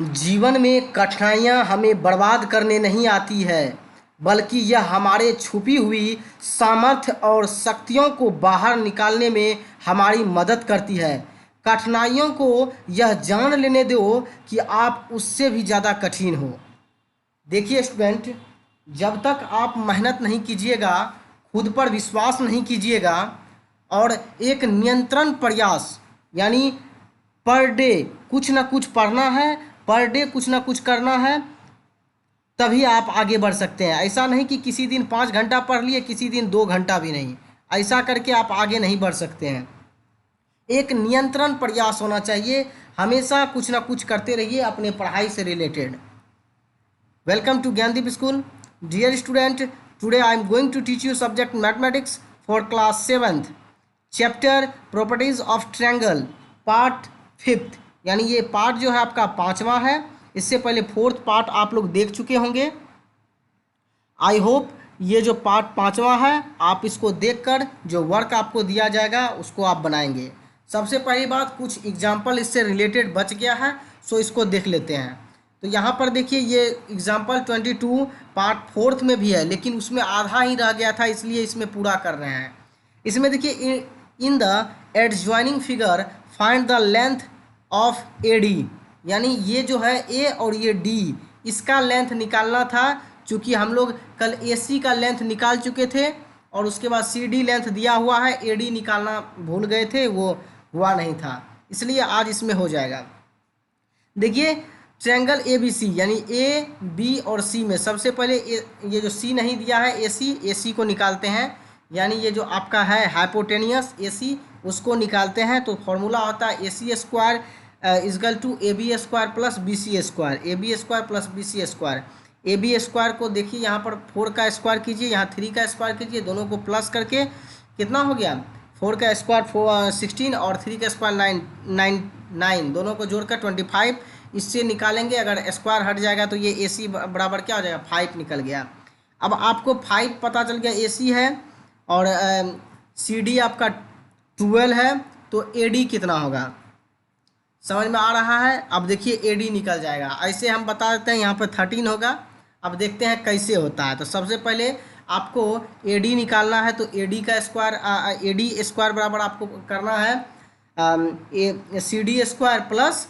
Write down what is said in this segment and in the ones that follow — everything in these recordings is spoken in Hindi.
जीवन में कठिनाइयाँ हमें बर्बाद करने नहीं आती है, बल्कि यह हमारे छुपी हुई सामर्थ्य और शक्तियों को बाहर निकालने में हमारी मदद करती है। कठिनाइयों को यह जान लेने दो कि आप उससे भी ज़्यादा कठिन हो। देखिए स्टूडेंट, जब तक आप मेहनत नहीं कीजिएगा, खुद पर विश्वास नहीं कीजिएगा और एक नियंत्रण प्रयास यानी पर डे कुछ ना कुछ पढ़ना है, पर डे कुछ ना कुछ करना है, तभी आप आगे बढ़ सकते हैं। ऐसा नहीं कि किसी दिन 5 घंटा पढ़ लिए, किसी दिन 2 घंटा भी नहीं। ऐसा करके आप आगे नहीं बढ़ सकते हैं। एक नियंत्रण प्रयास होना चाहिए, हमेशा कुछ ना कुछ करते रहिए अपने पढ़ाई से related. Welcome to Gyandeep School. Dear student, today I am going to teach you subject mathematics for class 7th. Chapter Properties of Triangle, Part 5th. यानी ये पार्ट जो है आपका 5वां है। इससे पहले 4th पार्ट आप लोग देख चुके होंगे। आई होप ये जो पार्ट 5वां है, आप इसको देखकर जो वर्क आपको दिया जाएगा उसको आप बनाएंगे। सबसे पहली बात, कुछ एग्जाम्पल इससे रिलेटेड बच गया है, सो इसको देख लेते हैं। तो यहाँ पर देखिए, ये एग्जाम्पल 22 पार्ट 4th में भी है, लेकिन उसमें आधा ही रह गया था, इसलिए इसमें पूरा कर रहे हैं। इसमें देखिए, in the adjoining figure find the length of A D, यानी ये जो है ए और ये डी, इसका लेंथ निकालना था। चूँकि हम लोग कल ए सी का लेंथ निकाल चुके थे और उसके बाद सी डी लेंथ दिया हुआ है, ए डी निकालना भूल गए थे, वो हुआ नहीं था, इसलिए आज इसमें हो जाएगा। देखिए, ट्रायंगल ए बी सी यानी ए बी और सी में सबसे पहले ये जो सी नहीं दिया है ए सी को निकालते हैं। यानी ये जो आपका है हाइपोटेनियस ए सी, उसको निकालते हैं। तो फॉर्मूला होता है A C square equal to A B square plus B C square, A B square plus B C square. A B square को देखिए, यहाँ पर 4 का स्क्वायर कीजिए, यहाँ 3 का स्क्वायर कीजिए, दोनों को प्लस करके कितना हो गया, 4 का स्क्वायर 16 और 3 का स्क्वायर 9, दोनों को जोड़कर 25। इससे निकालेंगे, अगर स्क्वायर हट जाएगा तो ये ए सी बराबर क्या हो जाएगा, 5 निकल गया। अब आपको 5 पता चल गया ए सी है और सी डी आपका 12 है, तो ए डी कितना होगा, समझ में आ रहा है। अब देखिए ए डी निकल जाएगा, ऐसे हम बता देते हैं, यहाँ पर 13 होगा। अब देखते हैं कैसे होता है। तो सबसे पहले आपको ए डी निकालना है, तो ए डी का स्क्वायर ए डी स्क्वायर बराबर आपको करना है A C D square plus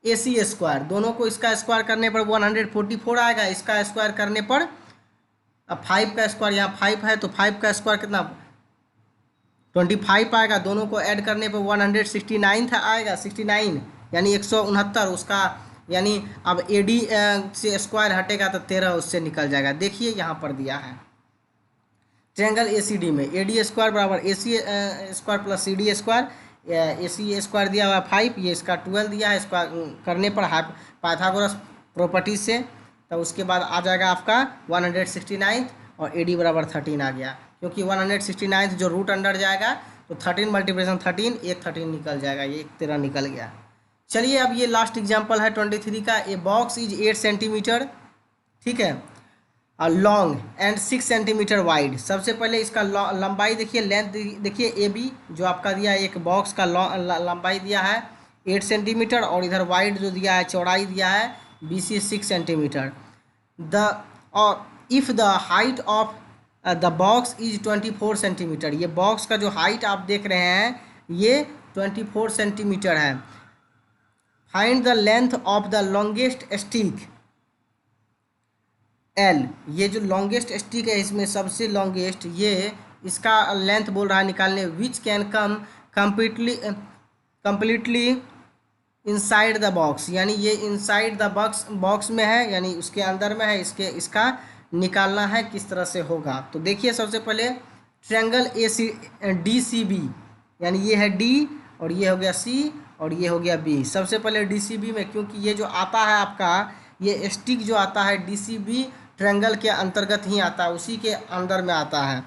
A C square, दोनों को इसका स्क्वायर करने पर 144 आएगा, इसका स्क्वायर करने पर अब 5 का स्क्वायर, यहाँ 5 है तो 5 का स्क्वायर कितना 25 आएगा, दोनों को ऐड करने पर 169 आएगा, 69 यानी 169 उसका, यानी अब ए डी से स्क्वायर हटेगा तो 13 उससे निकल जाएगा। देखिए यहाँ पर दिया है ट्रायंगल ए सी डी में ए डी स्क्वायर बराबर A C square plus C D square, A C square दिया हुआ है 5, ये इसका 12 दिया है, इसका करने पर पाइथागोरस प्रॉपर्टी से, तो उसके बाद आ जाएगा आपका 169 और ए डी बराबर 13 आ गया। क्योंकि 169 जो रूट अंडर जाएगा तो 13 मल्टीप्लिकेशन 13, एक 13 निकल जाएगा, ये एक 13 निकल गया। चलिए अब ये लास्ट एग्जांपल है 23 का। ए बॉक्स इज 8 सेंटीमीटर, ठीक है, लॉन्ग एंड 6 सेंटीमीटर वाइड। सबसे पहले इसका लंबाई देखिए, लेंथ देखिए, ए बी जो आपका दिया है, एक बॉक्स का लंबाई दिया है 8 सेंटीमीटर और इधर वाइड जो दिया है, चौड़ाई दिया है बी सी 6 सेंटीमीटर। और if the height of the box is 24 centimetre, ये बॉक्स का जो हाइट आप देख रहे हैं ये 24 सेंटीमीटर है। Find the length of the longest stick L, ये जो लॉन्गेस्ट स्टिक है इसमें सबसे लॉन्गेस्ट, ये इसका लेंथ बोल रहा है निकालने, which can come completely inside the box, यानी ये इनसाइड द बॉक्स में है, यानी उसके अंदर में है, इसका निकालना है किस तरह से होगा। तो देखिए सबसे पहले triangle A C D C B, यानी ये है डी और ये हो गया सी और ये हो गया बी। सबसे पहले डी सी बी में, क्योंकि ये जो आता है आपका ये स्टिक जो आता है डी सी बी ट्रायंगल के अंतर्गत ही आता है, उसी के अंदर में आता है।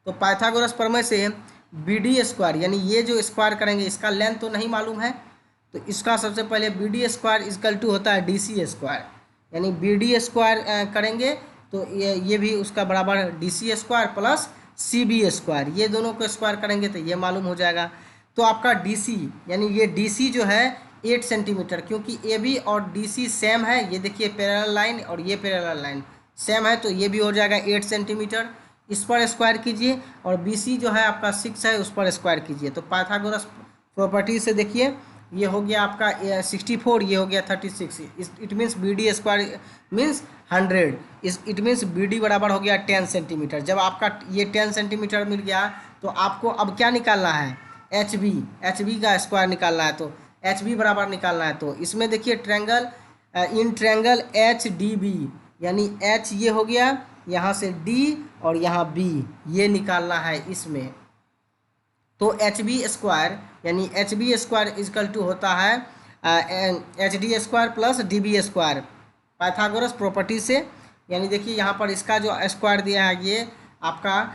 तो पाइथागोरस प्रमेय से बी डी स्क्वायर, यानी ये जो स्क्वायर करेंगे, इसका लेंथ तो नहीं मालूम है, तो इसका सबसे पहले B D square equal to होता है डी सी स्क्वायर, यानी बी डी स्क्वायर करेंगे तो ये भी उसका बराबर D C square plus C B square, ये दोनों को स्क्वायर करेंगे तो ये मालूम हो जाएगा। तो आपका डी सी, यानी ये डी सी जो है 8 सेंटीमीटर, क्योंकि ए बी और डी सी सेम है। ये देखिए पैरेलल लाइन और ये पैरेलल लाइन सेम है, तो ये भी हो जाएगा 8 सेंटीमीटर। इस पर स्क्वायर कीजिए और बी सी जो है आपका 6 है, उस पर स्क्वायर कीजिए। तो पाइथागोरस प्रॉपर्टी से देखिए ये हो गया आपका 64, ये हो गया 36। It means B D square means 100। It means B D बराबर हो गया 10 सेंटीमीटर। जब आपका ये 10 सेंटीमीटर मिल गया तो आपको अब क्या निकालना है, एच बी का स्क्वायर निकालना है। तो एच बी बराबर निकालना है, तो इसमें देखिए triangle in triangle H D B, यानी एच ये हो गया, यहाँ से डी और यहाँ बी ये निकालना है इसमें। तो एच बी स्क्वायर यानी H B square equal to होता है H D square plus D B square Pythagoras property से। यानी देखिए यहाँ पर इसका जो स्क्वायर दिया है ये आपका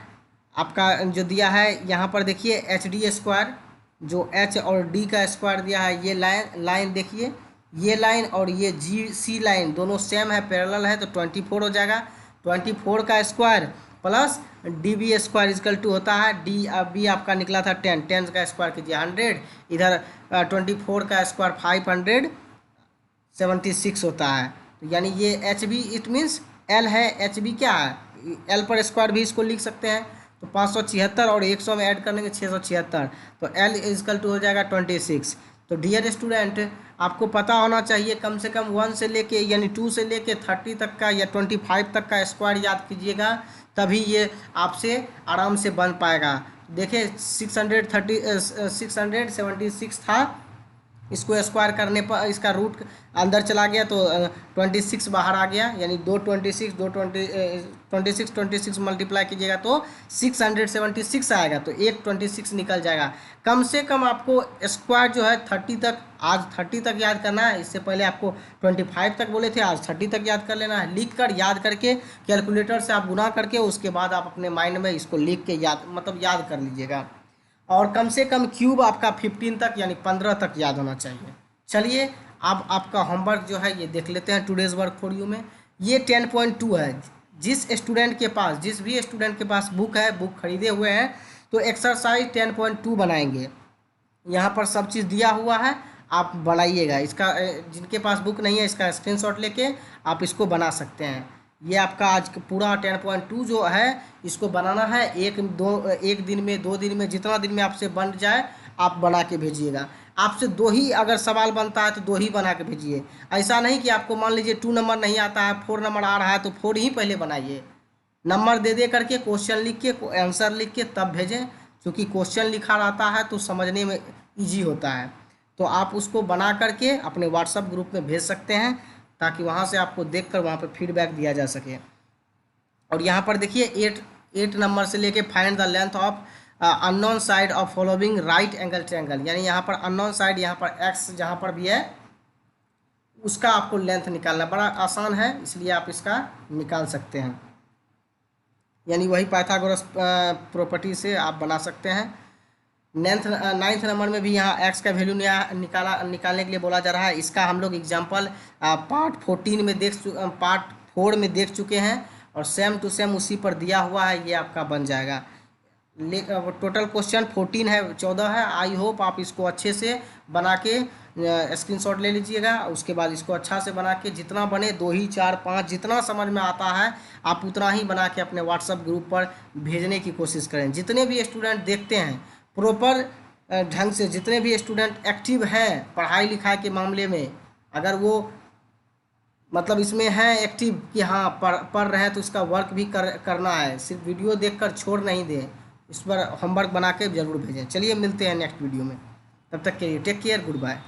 आपका जो दिया है यहाँ पर देखिए एच डी स्क्वायर, जो एच और डी का स्क्वायर दिया है, ये लाइन देखिए, ये लाइन और ये जी सी लाइन दोनों सेम है, पैरेलल है, तो 24 हो जाएगा। 24 का square plus D B square equal to होता है डी बी आपका निकला था 10, 10 का स्क्वायर कीजिए 100, इधर 24 का स्क्वायर 576 होता है। तो यानी ये H B it means L है, एच बी क्या है, एल पर स्क्वायर भी इसको लिख सकते हैं। तो 576 और 100 में ऐड करने के 676, तो एल इजकल टू हो जाएगा 26। तो डियर स्टूडेंट आपको पता होना चाहिए कम से कम 1 से लेके यानी 2 से लेके 30 तक का या 25 तक का स्क्वायर याद कीजिएगा, तभी ये आपसे आराम से बन पाएगा। देखिए 676 था, इसको स्क्वायर करने पर इसका रूट अंदर चला गया तो 26 बाहर आ गया, यानी 26 मल्टीप्लाई कीजिएगा तो 676 आएगा, तो एक 26 निकल जाएगा। कम से कम आपको स्क्वायर जो है 30 तक, आज 30 तक याद करना है। इससे पहले आपको 25 तक बोले थे, आज 30 तक याद कर लेना है। लिख कर याद करके कैलकुलेटर से आप गुना करके उसके बाद आप अपने माइंड में इसको लिख के याद कर लीजिएगा। और कम से कम क्यूब आपका 15 तक यानी 15 तक याद होना चाहिए। चलिए अब आपका होमवर्क जो है ये देख लेते हैं टुडेज़ वर्क फॉर यू में। ये 10.2 है। जिस भी स्टूडेंट के पास बुक है, बुक खरीदे हुए हैं, तो एक्सरसाइज 10.2 बनाएंगे। यहाँ पर सब चीज़ दिया हुआ है, आप बनाइएगा। इसका जिनके पास बुक नहीं है इसका स्क्रीनशॉट लेके आप इसको बना सकते हैं। ये आपका आज पूरा 10.2 जो है इसको बनाना है। एक दिन में 2 दिन में जितना दिन में आपसे बन जाए आप बना के भेजिएगा। आपसे 2 ही अगर सवाल बनता है तो 2 ही बना के भेजिए। ऐसा नहीं कि आपको मान लीजिए 2 नंबर नहीं आता है, 4 नंबर आ रहा है तो 4 ही पहले बनाइए। नंबर दे करके क्वेश्चन लिख के आंसर लिख के तब भेजें, क्योंकि क्वेश्चन लिखा रहता है तो समझने में ईजी होता है। तो आप उसको बना करके अपने व्हाट्सएप ग्रुप में भेज सकते हैं, ताकि वहाँ से आपको देखकर वहाँ पर फीडबैक दिया जा सके। और यहाँ पर देखिए 8 नंबर से लेके find the length of unknown side of following right angle triangle, यानी यहाँ पर अननोन साइड, यहाँ पर एक्स जहाँ पर भी है उसका आपको लेंथ निकालना बड़ा आसान है, इसलिए आप इसका निकाल सकते हैं। यानी वही पाइथागोरस प्रॉपर्टी से आप बना सकते हैं। 9th नंबर में भी यहाँ एक्स का वैल्यू निकालने के लिए बोला जा रहा है। इसका हम लोग एग्जाम्पल पार्ट 4 में देख चुके हैं और सेम टू सेम उसी पर दिया हुआ है, ये आपका बन जाएगा। टोटल क्वेश्चन 14 है, 14 है। आई होप आप इसको अच्छे से बना के स्क्रीनशॉट ले लीजिएगा। उसके बाद इसको अच्छा से बना के जितना बने 2 ही 4 5 जितना समझ में आता है आप उतना ही बना के अपने व्हाट्सएप ग्रुप पर भेजने की कोशिश करें। जितने भी स्टूडेंट देखते हैं प्रॉपर ढंग से, जितने भी स्टूडेंट एक्टिव हैं पढ़ाई लिखाई के मामले में, अगर वो मतलब इसमें है एक्टिव कि हाँ पढ़ रहे हैं तो इसका वर्क भी करना है, सिर्फ वीडियो देखकर छोड़ नहीं दें, इस पर होमवर्क बना के ज़रूर भेजें। चलिए मिलते हैं नेक्स्ट वीडियो में, तब तक के लिए टेक केयर, गुड बाय।